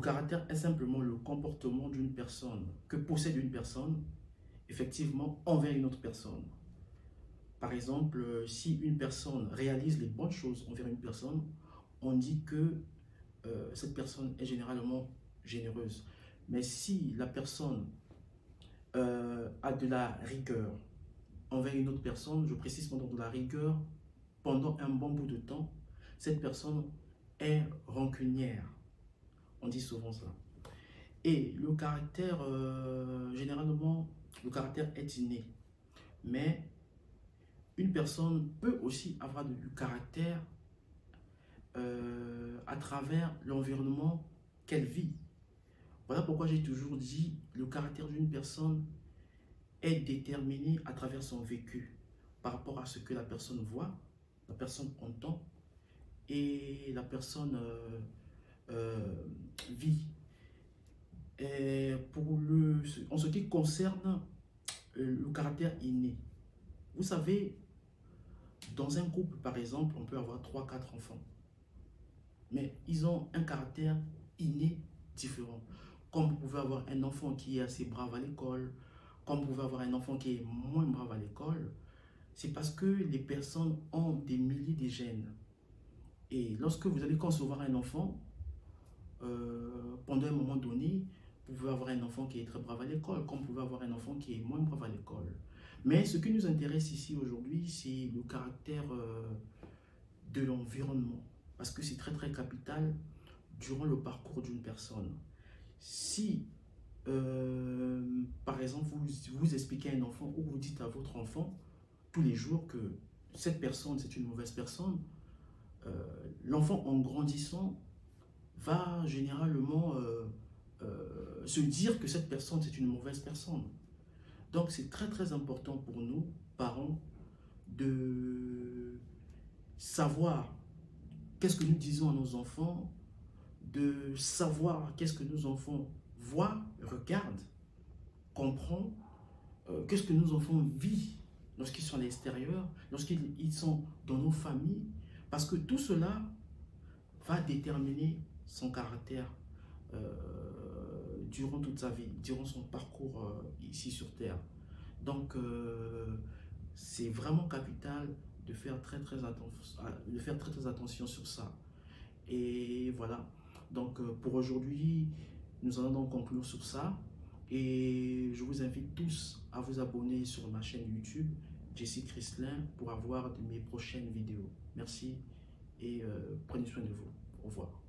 caractère est simplement le comportement d'une personne, que possède une personne, effectivement, envers une autre personne. Par exemple, si une personne réalise les bonnes choses envers une personne, on dit que cette personne est généralement généreuse. Mais si la personne a de la rigueur envers une autre personne, je précise pendant de la rigueur, pendant un bon bout de temps, cette personne est rancunière. On dit souvent ça. Et le caractère, généralement, le caractère est inné. Mais une personne peut aussi avoir du caractère à travers l'environnement qu'elle vit. Voilà pourquoi j'ai toujours dit le caractère d'une personne est déterminé à travers son vécu, par rapport à ce que la personne voit, la personne entend et la personne vit. Et en ce qui concerne le caractère inné, vous savez, dans un couple par exemple, on peut avoir 3, 4 enfants, mais ils ont un caractère inné différent. Comme vous pouvez avoir un enfant qui est assez brave à l'école, comme vous pouvez avoir un enfant qui est moins brave à l'école, c'est parce que les personnes ont des milliers de gènes. Et lorsque vous allez concevoir un enfant, pendant un moment donné, vous pouvez avoir un enfant qui est très brave à l'école, comme vous pouvez avoir un enfant qui est moins brave à l'école. Mais ce qui nous intéresse ici aujourd'hui, c'est le caractère de l'environnement. Parce que c'est très capital durant le parcours d'une personne. Si, par exemple, vous expliquez à un enfant ou vous dites à votre enfant tous les jours que cette personne, c'est une mauvaise personne, l'enfant en grandissant va généralement se dire que cette personne, c'est une mauvaise personne. Donc, c'est très important pour nous, parents, de savoir qu'est-ce que nous disons à nos enfants, de savoir qu'est-ce que nos enfants voient, regardent, comprennent, qu'est-ce que nos enfants vivent lorsqu'ils sont à l'extérieur, lorsqu'ils sont dans nos familles, parce que tout cela va déterminer son caractère durant toute sa vie, durant son parcours ici sur Terre. Donc, c'est vraiment capital de faire très attention sur ça. Et voilà. Donc, pour aujourd'hui, nous allons donc conclure sur ça. Et je vous invite tous à vous abonner sur ma chaîne YouTube, Jesse Christlin, pour avoir de mes prochaines vidéos. Merci et prenez soin de vous. Au revoir.